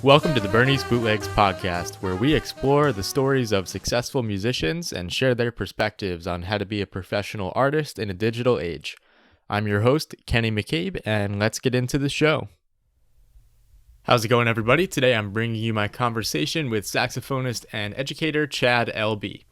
Welcome to the Bernie's Bootlegs podcast, where we explore the stories of successful musicians and share their perspectives on how to be a professional artist in a digital age. I'm your host, Kenny McCabe, and let's get into the show. How's it going, everybody? Today I'm bringing you my conversation with saxophonist and educator Chad L.B.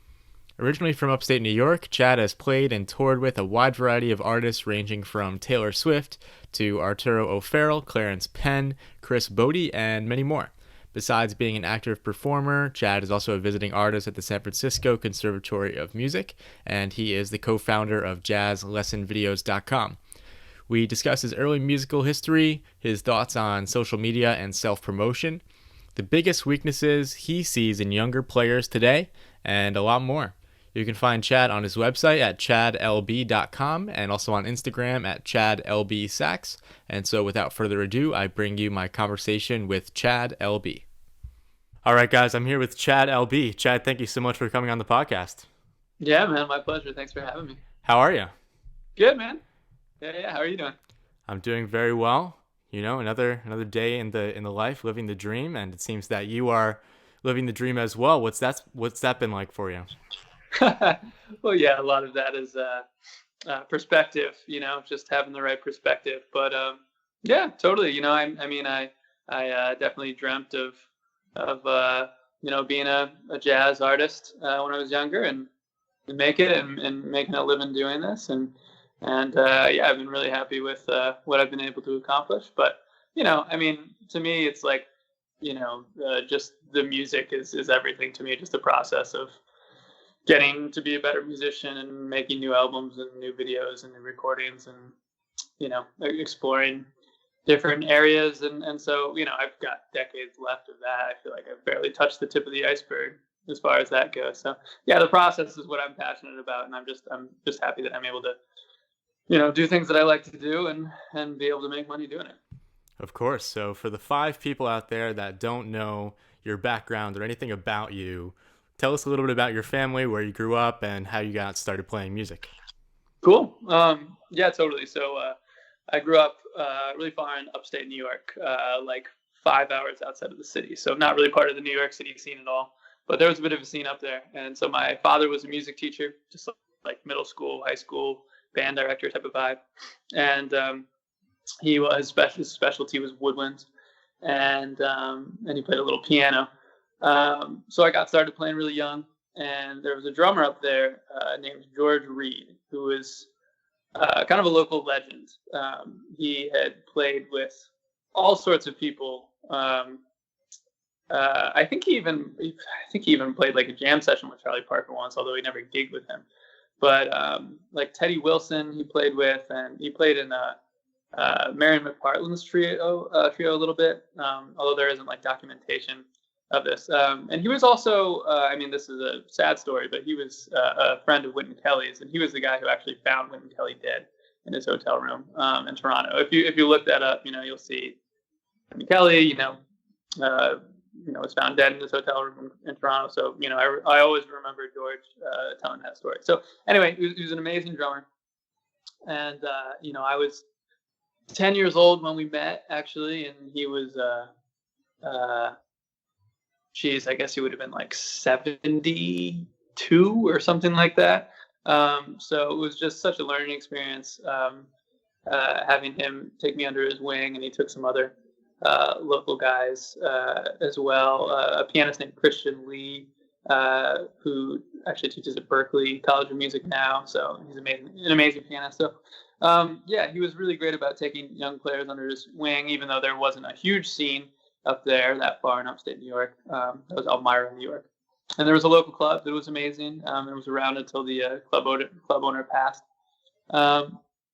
Originally from upstate New York, Chad has played and toured with a wide variety of artists ranging from Taylor Swift to Arturo O'Farrill, Clarence Penn, Chris Bodie, and many more. Besides being an active performer, Chad is also a visiting artist at the San Francisco Conservatory of Music, and he is the co-founder of JazzLessonVideos.com. We discuss his early musical history, his thoughts on social media and self-promotion, the biggest weaknesses he sees in younger players today, and a lot more. You can find Chad on his website at chadlb.com and also on Instagram at chadlbsax. And so without further ado, I bring you my conversation with Chad LB. All right, guys, I'm here with Chad LB. Chad, thank you so much for coming on the podcast. Yeah, man, my pleasure. Thanks for having me. How are you? Good, man. Yeah. How are you doing? I'm doing very well. You know, another day in the life, living the dream, and it seems that you are living the dream as well. What's that been like for you? Well, yeah, a lot of that is perspective, just having the right perspective. But yeah, totally. I definitely dreamt of being a jazz artist when I was younger and make it and making a living doing this. And I've been really happy with what I've been able to accomplish. But, to me, it's like, just the music is everything to me, just the process of getting to be a better musician and making new albums and new videos and new recordings and, exploring different areas. And so, I've got decades left of that. I feel like I've barely touched the tip of the iceberg as far as that goes. So yeah, the process is what I'm passionate about. And I'm just happy that I'm able to, do things that I like to do and be able to make money doing it. Of course. So for the 5 people out there that don't know your background or anything about you, tell us a little bit about your family, where you grew up, and how you got started playing music. Cool. Yeah, totally. So I grew up really far in upstate New York, like 5 hours outside of the city. So not really part of the New York City scene at all. But there was a bit of a scene up there. And so my father was a music teacher, just like middle school, high school, band director type of vibe. And his specialty was woodwinds. And he played a little piano. So I got started playing really young, and there was a drummer up there named George Reed, who was kind of a local legend. He had played with all sorts of people. I think he even played like a jam session with Charlie Parker once, although he never gigged with him. But like Teddy Wilson, he played with, and he played in Marian McPartland's trio a little bit, although there isn't like documentation of this. And he was also, this is a sad story, but he was a friend of Wynton Kelly's, and he was the guy who actually found Wynton Kelly dead in his hotel room in Toronto. If you look that up, you'll see Wynton Kelly, was found dead in his hotel room in Toronto. So, I always remember George telling that story. So anyway, he was an amazing drummer. And, I was 10 years old when we met, actually, and he was, I guess he would have been like 72 or something like that. So it was just such a learning experience, having him take me under his wing, and he took some other local guys as well. A pianist named Christian Lee, who actually teaches at Berklee College of Music now. So he's an amazing pianist. So he was really great about taking young players under his wing, even though there wasn't a huge scene up there that far in upstate New York. That was Elmira, New York. And there was a local club that was amazing. It was around until the club owner passed.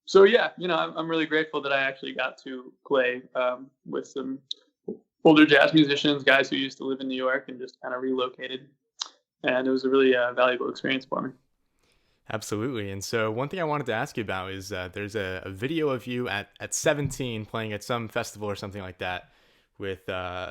So yeah, I'm really grateful that I actually got to play with some older jazz musicians, guys who used to live in New York and just kind of relocated. And it was a really valuable experience for me. Absolutely. And so one thing I wanted to ask you about is there's a video of you at 17 playing at some festival or something like that with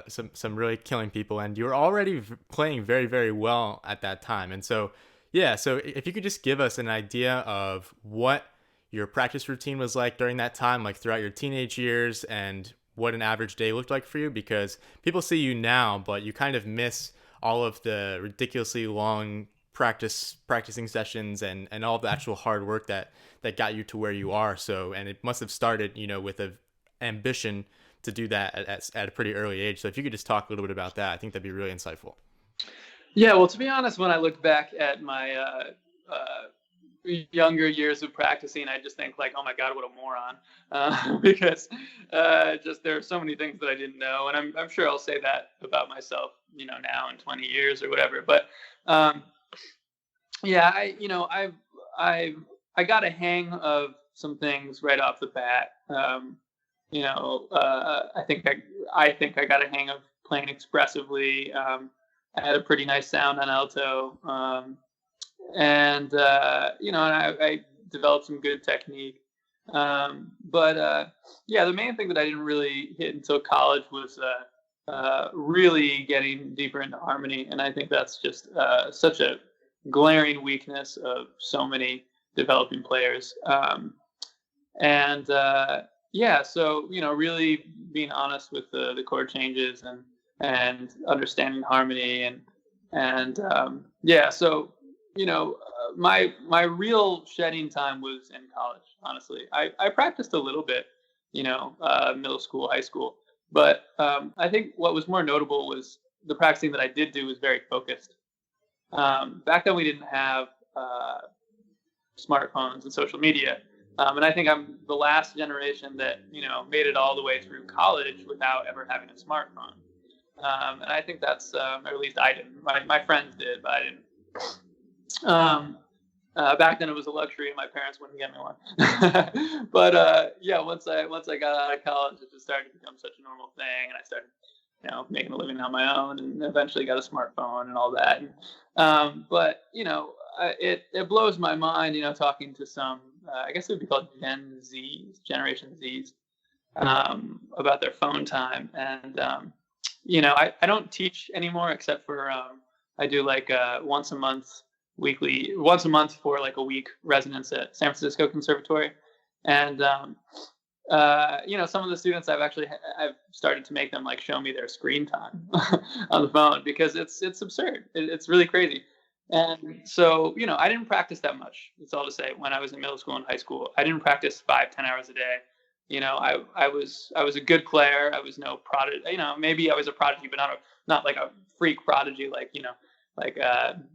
some really killing people, and you were already playing very, very well at that time. And so, yeah, so if you could just give us an idea of what your practice routine was like during that time, like throughout your teenage years, and what an average day looked like for you? Because people see you now, but you kind of miss all of the ridiculously long practicing sessions and all the actual hard work that got you to where you are. So, and it must have started, with a ambition to do that at a pretty early age. So if you could just talk a little bit about that, I think that'd be really insightful. Yeah, well, to be honest, when I look back at my younger years of practicing, I just think like, oh my God, what a moron, because just there are so many things that I didn't know, and I'm sure I'll say that about myself, now in 20 years or whatever. But yeah, I got a hang of some things right off the bat. I think I got a hang of playing expressively. I had a pretty nice sound on alto, and I developed some good technique. But the main thing that I didn't really hit until college was really getting deeper into harmony, and I think that's just such a glaring weakness of so many developing players. So really being honest with the chord changes and understanding harmony my real shedding time was in college. Honestly, I practiced a little bit, middle school, high school, but I think what was more notable was the practicing that I did do was very focused. Back then we didn't have smartphones and social media. And I think I'm the last generation that, made it all the way through college without ever having a smartphone. And I think that's, or at least I didn't. My friends did, but I didn't. Back then it was a luxury and my parents wouldn't get me one. But once I got out of college, it just started to become such a normal thing. And I started, making a living on my own, and eventually got a smartphone and all that. It blows my mind, talking to some, I guess it would be called Generation Zs, about their phone time. And, I don't teach anymore except for, I do like once a month for like a week residence at San Francisco Conservatory. And, some of the students I've started to make them like show me their screen time on the phone, because it's absurd. It's really crazy. And so, I didn't practice that much. That's all to say. When I was in middle school and high school, I didn't practice 5-10 hours a day. I was a good player. I was no prodigy. Maybe I was a prodigy, but not like a freak prodigy, like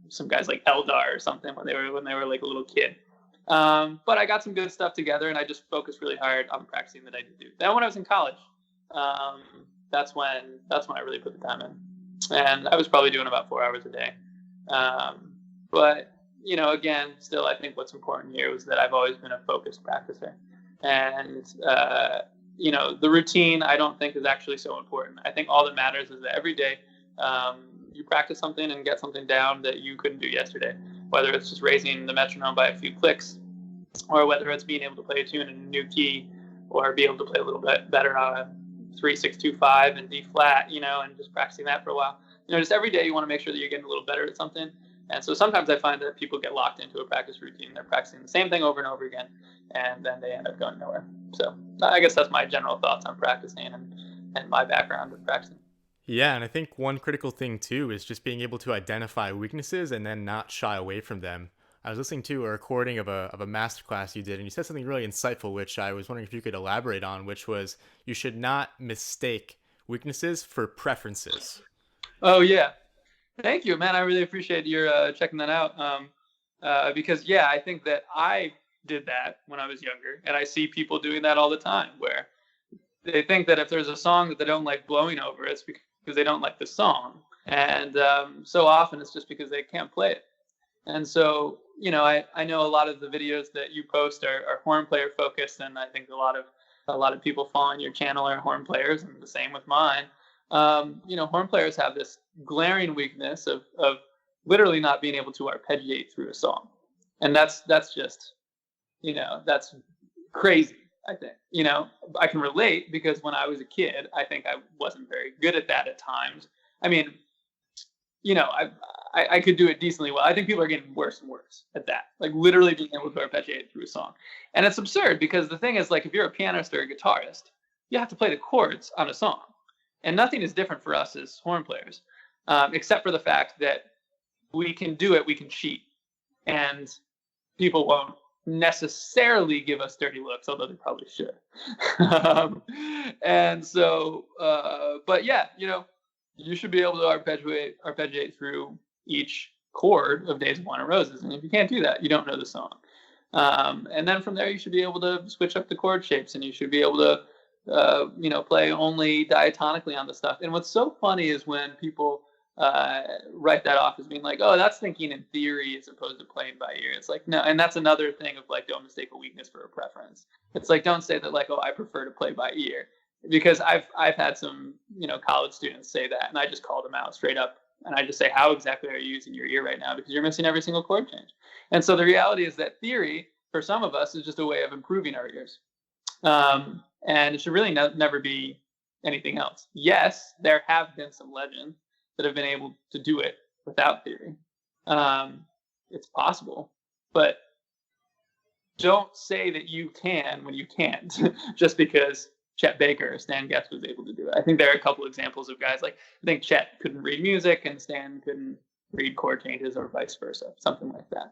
some guys like Eldar or something when they were like a little kid. But I got some good stuff together, and I just focused really hard on practicing that I did do. Then when I was in college, that's when I really put the time in, and I was probably doing about 4 hours a day. But again, still, I think what's important here was that I've always been a focused practicer, and the routine I don't think is actually so important. I think all that matters is that every day you practice something and get something down that you couldn't do yesterday, whether it's just raising the metronome by a few clicks, or whether it's being able to play a tune in a new key, or be able to play a little bit better on a 3-6-2-5 and D flat, and just practicing that for a while. Just every day you want to make sure that you're getting a little better at something. And so sometimes I find that people get locked into a practice routine. They're practicing the same thing over and over again, and then they end up going nowhere. So I guess that's my general thoughts on practicing and my background with practicing. Yeah, and I think one critical thing too is just being able to identify weaknesses and then not shy away from them. I was listening to a recording of a masterclass you did, and you said something really insightful, which I was wondering if you could elaborate on, which was you should not mistake weaknesses for preferences. Oh, yeah. Thank you, man. I really appreciate your checking that out. Because, I think that I did that when I was younger, and I see people doing that all the time, where they think that if there's a song that they don't like blowing over, it's because they don't like the song. And so often it's just because they can't play it. And so, I know a lot of the videos that you post are horn player focused, and I think a lot of people following your channel are horn players, and the same with mine. Horn players have this glaring weakness of literally not being able to arpeggiate through a song. And that's just, that's crazy, I think. I can relate, because when I was a kid, I think I wasn't very good at that at times. I mean, I could do it decently well. I think people are getting worse and worse at that, like literally being able to arpeggiate through a song. And it's absurd, because the thing is, like, if you're a pianist or a guitarist, you have to play the chords on a song. And nothing is different for us as horn players, except for the fact that we can do it, we can cheat. And people won't necessarily give us dirty looks, although they probably should. And so, but yeah, you should be able to arpeggiate through each chord of Days of Wine and Roses. And if you can't do that, you don't know the song. And then from there, you should be able to switch up the chord shapes, and you should be able to, play only diatonically on the stuff. And what's so funny is when people write that off as being like, oh, that's thinking in theory as opposed to playing by ear. It's like, no. And that's another thing of like, don't mistake a weakness for a preference. It's like, don't say that like, oh, I prefer to play by ear, because I've had some, college students say that, and I just call them out straight up. And I just say, how exactly are you using your ear right now? Because you're missing every single chord change. And so the reality is that theory, for some of us, is just a way of improving our ears. And it should really never be anything else. Yes, there have been some legends that have been able to do it without theory. It's possible. But don't say that you can when you can't, just because Chet Baker or Stan Getz was able to do it. I think there are a couple examples of guys like, I think Chet couldn't read music and Stan couldn't read chord changes, or vice versa, something like that.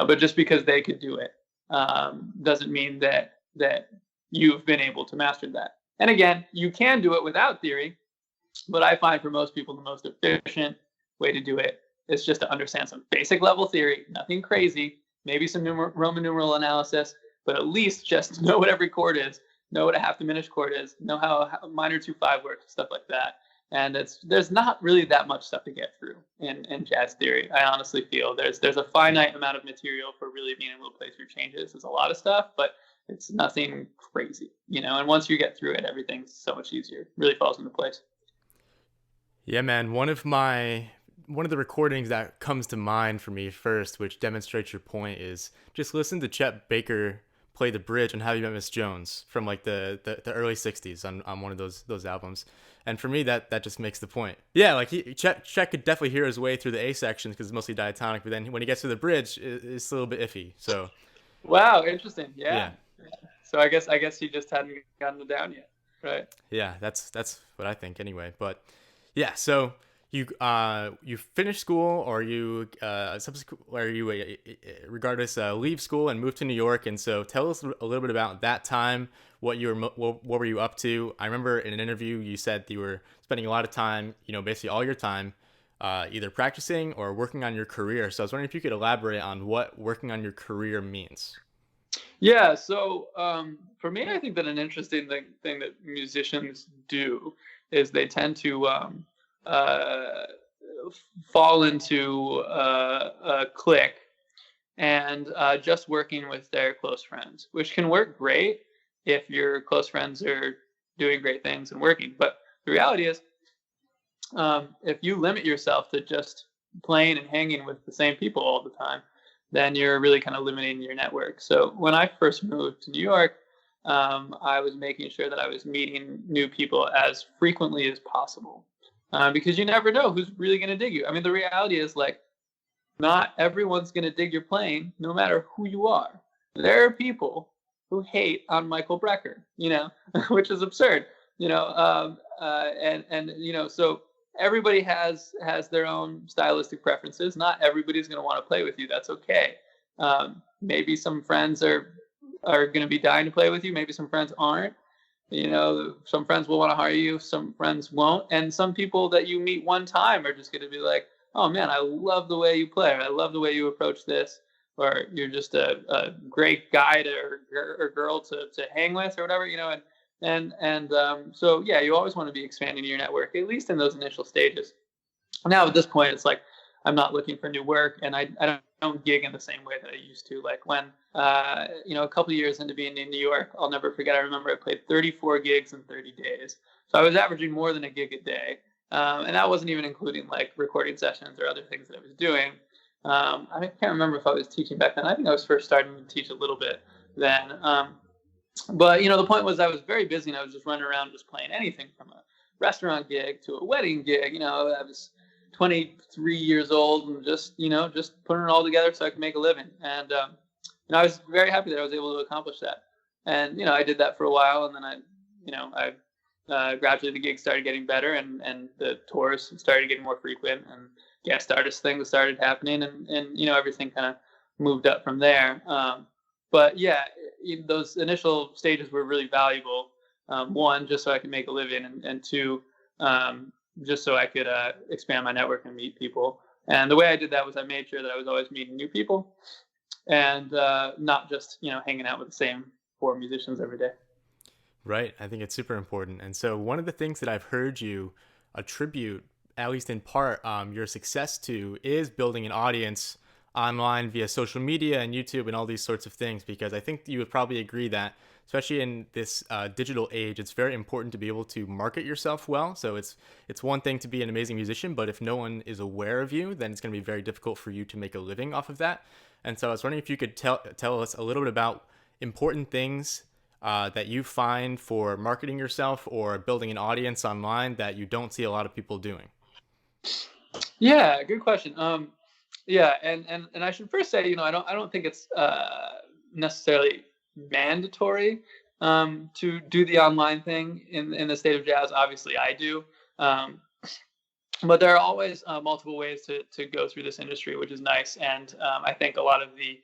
But just because they could do it doesn't mean that you've been able to master that. And again, you can do it without theory, but I find for most people the most efficient way to do it is just to understand some basic level theory, nothing crazy, maybe some Roman numeral analysis, but at least just know what every chord is, know what a half diminished chord is, know how minor 2/5 works, stuff like that. And there's not really that much stuff to get through in jazz theory. I honestly feel there's a finite amount of material for really being able to play through changes. There's a lot of stuff, but it's nothing crazy, and once you get through it, everything's so much easier. It really falls into place. Yeah, man. One of the recordings that comes to mind for me first, which demonstrates your point, is just listen to Chet Baker play the bridge on How You Met Miss Jones from like the early 60s on one of those albums. And for me, that just makes the point. Yeah, like Chet could definitely hear his way through the A sections because it's mostly diatonic, but then when he gets to the bridge, it's a little bit iffy. So, wow, interesting. Yeah. So I guess he just hadn't gotten it down yet, right? Yeah, that's what I think anyway. But yeah, so you finish school, or you regardless leave school and move to New York. And so tell us a little bit about that time. What were you up to? I remember in an interview you said you were spending a lot of time, basically all your time, either practicing or working on your career. So I was wondering if you could elaborate on what working on your career means. Yeah, so for me, I think that an interesting thing that musicians do is they tend to fall into a clique and just working with their close friends, which can work great if your close friends are doing great things and working. But the reality is, if you limit yourself to just playing and hanging with the same people all the time, then you're really kind of limiting your network. So when I first moved to New York, I was making sure that I was meeting new people as frequently as possible, because you never know who's really going to dig you. I mean, the reality is, like, not everyone's going to dig your playing, no matter who you are. There are people who hate on Michael Brecker, which is absurd, so everybody has their own stylistic preferences. Not everybody's going to want to play with you. That's okay. Maybe some friends are going to be dying to play with you. Maybe some friends aren't. Some friends will want to hire you. Some friends won't. And some people that you meet one time are just going to be like, oh man, I love the way you play. Or I love the way you approach this. Or you're just a great guy or girl to hang with, or whatever, So yeah, you always want to be expanding your network, at least in those initial stages. Now at this point, it's like I'm not looking for new work, and I don't gig in the same way that I used to. Like when a couple of years into being in New York, I'll never forget. I remember I played 34 gigs in 30 days, so I was averaging more than a gig a day, and that wasn't even including like recording sessions or other things that I was doing. I can't remember if I was teaching back then. I think I was first starting to teach a little bit then. But the point was I was very busy, and I was just running around just playing anything from a restaurant gig to a wedding gig. I was 23 years old and just putting it all together so I could make a living. And I was very happy that I was able to accomplish that. And I did that for a while, and then I gradually the gigs started getting better, and the tours started getting more frequent, and guest artist things started happening, and everything kind of moved up from there. But yeah, those initial stages were really valuable. One, just so I could make a living, and two, just so I could expand my network and meet people. And the way I did that was I made sure that I was always meeting new people, and not just hanging out with the same 4 musicians every day. Right. I think it's super important. And so one of the things that I've heard you attribute, at least in part, your success to is building an audience online via social media and YouTube and all these sorts of things, because I think you would probably agree that, especially in this digital age, it's very important to be able to market yourself well. So it's one thing to be an amazing musician, but if no one is aware of you, then it's going to be very difficult for you to make a living off of that. And so I was wondering if you could tell us a little bit about important things that you find for marketing yourself or building an audience online that you don't see a lot of people doing. Yeah, good question. Yeah, and I should first say, I don't think it's necessarily mandatory to do the online thing in the state of jazz. Obviously, I do, but there are always multiple ways to go through this industry, which is nice. And I think a lot of the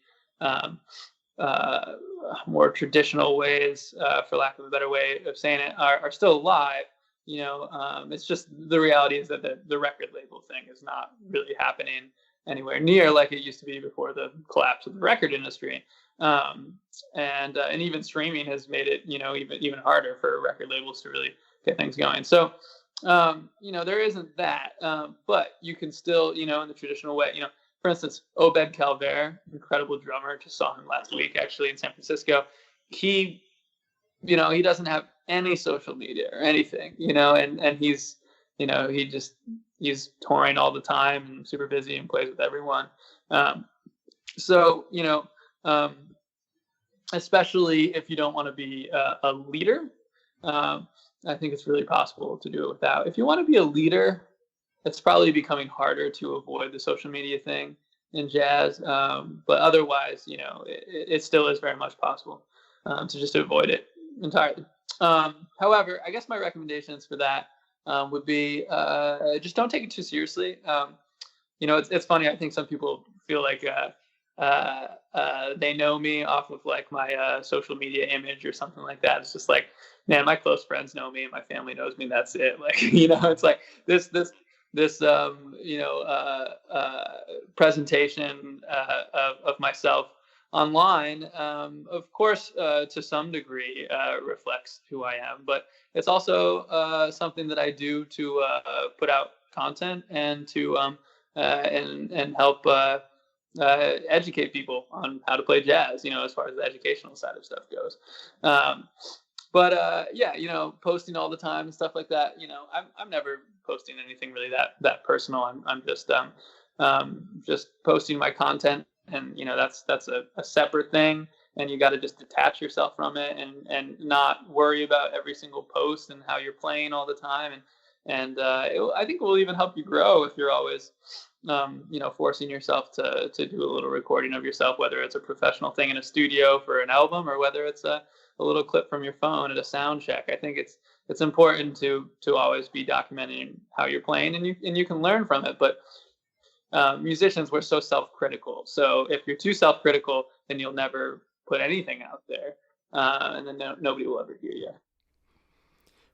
more traditional ways, for lack of a better way of saying it, are still alive. It's just the reality is that the record label thing is not really happening anywhere near like it used to be before the collapse of the record industry. And even streaming has made it, even harder for record labels to really get things going. So, there isn't that, but you can still, in the traditional way, for instance, Obed Calvert, incredible drummer, just saw him last week actually in San Francisco. He doesn't have any social media or anything, and he's, he's touring all the time and super busy and plays with everyone. So, especially if you don't want to be a leader, I think it's really possible to do it without. If you want to be a leader, it's probably becoming harder to avoid the social media thing in jazz. But otherwise, it still is very much possible to just avoid it entirely. However, I guess my recommendations for that would be just don't take it too seriously. It's funny. I think some people feel like they know me off of like my social media image or something like that. It's just like, man, my close friends know me and my family knows me. That's it. Like, it's like this presentation of myself online, of course, to some degree, reflects who I am, but it's also something that I do to put out content and to and help educate people on how to play jazz, as far as the educational side of stuff goes. But yeah, posting all the time and stuff like that. I'm never posting anything really that personal. I'm just posting my content, and that's a separate thing. And you got to just detach yourself from it and not worry about every single post and how you're playing all the time. And I think it will even help you grow if you're always forcing yourself to do a little recording of yourself, whether it's a professional thing in a studio for an album or whether it's a little clip from your phone at a sound check. I think it's important to always be documenting how you're playing, and you can learn from it. But musicians, we're so self-critical. So if you're too self-critical, then you'll never put anything out there, and then nobody will ever hear you.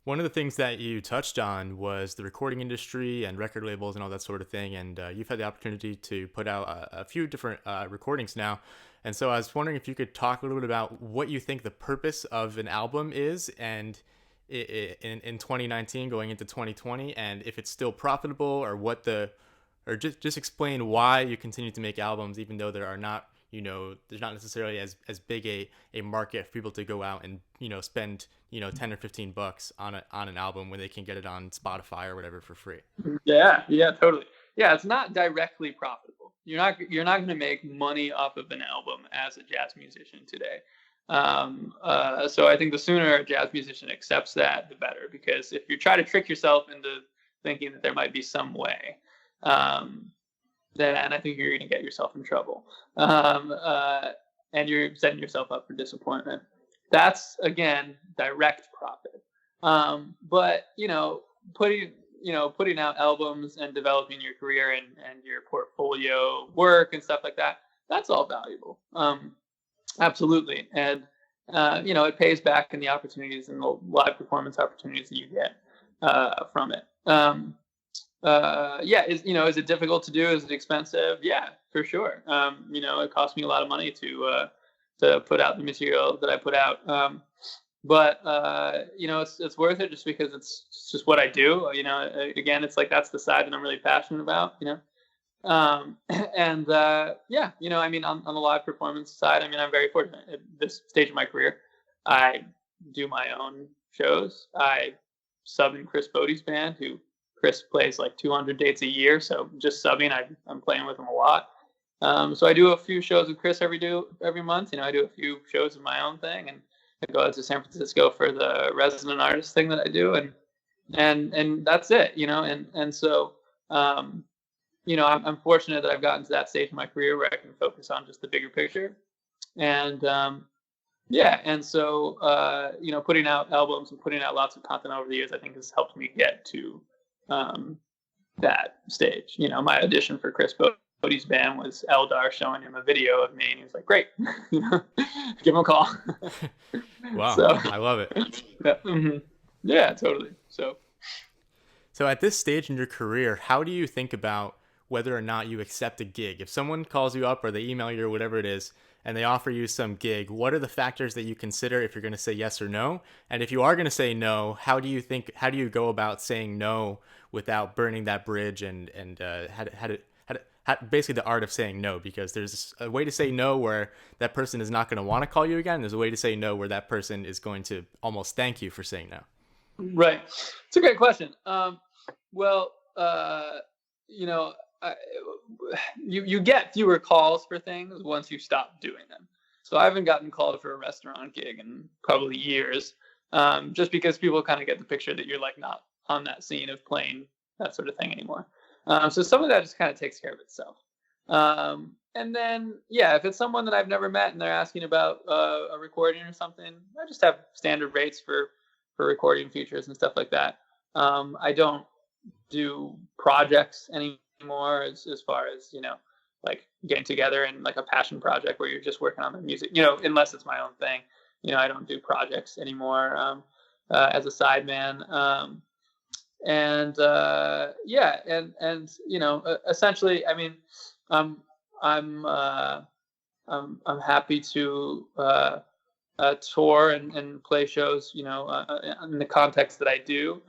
One of the things that you touched on was the recording industry and record labels and all that sort of thing. And you've had the opportunity to put out a few different recordings now. And so I was wondering if you could talk a little bit about what you think the purpose of an album is, and in 2019 going into 2020, and if it's still profitable, or just explain why you continue to make albums, even though there are not, there's not necessarily as big a market for people to go out and, spend, $10 or $15 on an album when they can get it on Spotify or whatever for free. Yeah, totally. Yeah, it's not directly profitable. You're not going to make money off of an album as a jazz musician today. So I think the sooner a jazz musician accepts that, the better, because if you try to trick yourself into thinking that there might be some way, then I think you're going to get yourself in trouble. And you're setting yourself up for disappointment. That's, again, direct profit. But putting out albums and developing your career and your portfolio work and stuff like that, that's all valuable. Absolutely. And, it pays back in the opportunities and the live performance opportunities that you get from it. Is it difficult to do? Is it expensive? Yeah, for sure. It cost me a lot of money to put out the material that I put out. But it's worth it just because it's just what I do. Again, it's like that's the side that I'm really passionate about. On the live performance side, I'm very fortunate at this stage of my career. I do my own shows. I sub in Chris Bode's band, who Chris plays like 200 dates a year. So just subbing, I'm playing with him a lot. So I do a few shows with Chris every month. I do a few shows of my own thing, and I go out to San Francisco for the resident artist thing that I do, and that's it. So I'm fortunate that I've gotten to that stage in my career where I can focus on just the bigger picture, and putting out albums and putting out lots of content over the years, I think has helped me get to that stage. My audition for Chris Bode's band was Eldar showing him a video of me, and he was like, "Great, give him a call." Wow, so, I love it. Yeah, totally. So at this stage in your career, how do you think about whether or not you accept a gig? If someone calls you up or they email you or whatever it is, and they offer you some gig, what are the factors that you consider if you're going to say yes or no? And if you are going to say no, how do you go about saying no without burning that bridge, and basically the art of saying no? Because there's a way to say no where that person is not going to want to call you again. There's a way to say no where that person is going to almost thank you for saying no. Right. It's a great question. You get fewer calls for things once you stop doing them. So I haven't gotten called for a restaurant gig in probably years, just because people kind of get the picture that you're like not on that scene of playing that sort of thing anymore. So some of that just kind of takes care of itself. And then, if it's someone that I've never met and they're asking about a recording or something, I just have standard rates for recording features and stuff like that. I don't do projects anymore as far as, like getting together and like a passion project where you're just working on the music, unless it's my own thing. I don't do projects anymore as a sideman. Essentially, I'm happy to tour and play shows, in the context that I do.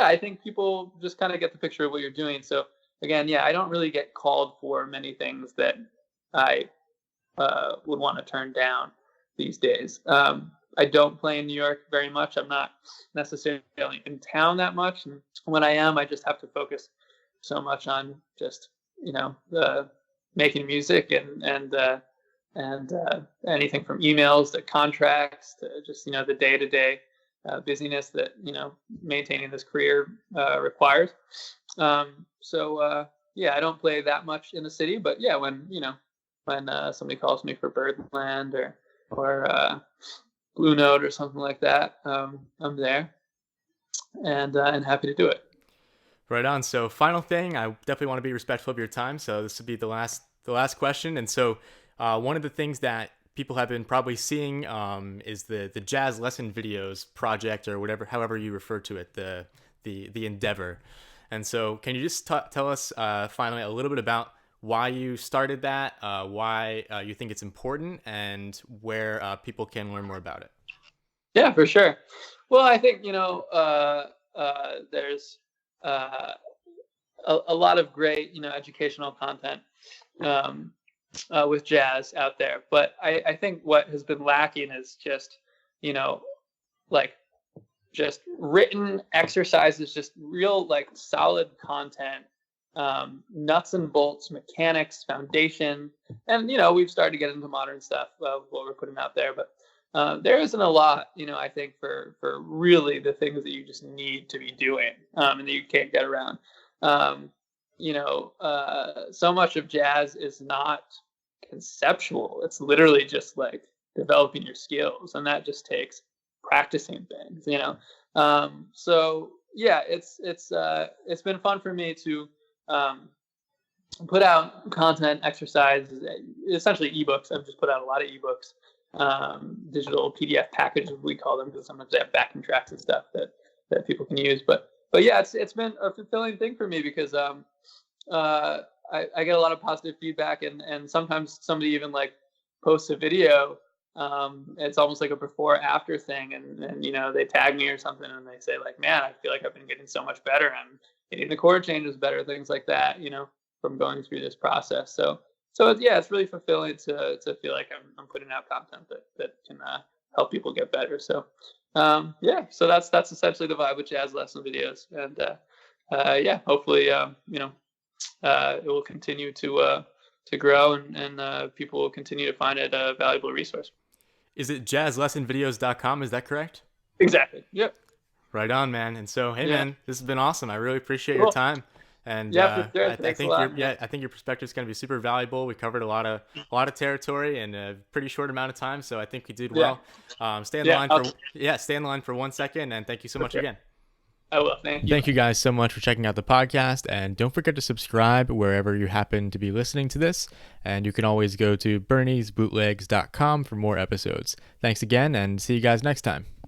I think people just kind of get the picture of what you're doing. So again, I don't really get called for many things that I would want to turn down these days. I don't play in New York very much. I'm not necessarily in town that much. And when I am, I just have to focus so much on just, making music and anything from emails to contracts to just, the day-to-day busyness that, maintaining this career requires. I don't play that much in the city, but when somebody calls me for Birdland or Blue Note or something like that, I'm there and happy to do it. Right on. So final thing, I definitely want to be respectful of your time. So this will be the last question. And so one of the things that people have been probably seeing is the jazz lesson videos project, or however you refer to it, the endeavor. And so can you just tell us finally a little bit about why you started that, why you think it's important, and where people can learn more about it? Yeah, for sure. Well, I think, there's a lot of great, educational content with jazz out there. But I think what has been lacking is just, just written exercises, just real, solid content, nuts and bolts, mechanics, foundation. And, we've started to get into modern stuff, what we're putting out there. But there isn't a lot, I think, for really the things that you just need to be doing and that you can't get around. So much of jazz is not conceptual. It's literally just developing your skills, and that just takes practicing things, you know. So yeah, it's been fun for me to put out content, exercises, essentially ebooks. I've just put out a lot of ebooks, digital PDF packages, we call them, because sometimes they have backing tracks and stuff that people can use. But yeah, it's been a fulfilling thing for me because I get a lot of positive feedback, and sometimes somebody even like posts a video. It's almost like a before after thing, and you know, they tag me or something and they say like, man, I feel like I've been getting so much better. I'm getting the chord changes better, things like that, you know, from going through this process. So yeah, it's really fulfilling to feel like I'm putting out content that can help people get better. So yeah, so that's essentially the vibe with jazz lesson videos, and yeah, hopefully you know, it will continue to grow, and people will continue to find it a valuable resource. Is it jazzlessonvideos.com? Is that correct? Exactly. Yep. Right on, man. And so, hey, man, this has been awesome. I really appreciate Cool. your time. And Yeah, for sure. I Thanks think a lot, I think your perspective is going to be super valuable. We covered a lot of territory in a pretty short amount of time, so I think we did well. Stay on the line for 1 second, and thank you so much again. I will. Thank you. Thank you guys so much for checking out the podcast, and don't forget to subscribe wherever you happen to be listening to this. And you can always go to berniesbootlegs.com for more episodes. Thanks again, and see you guys next time.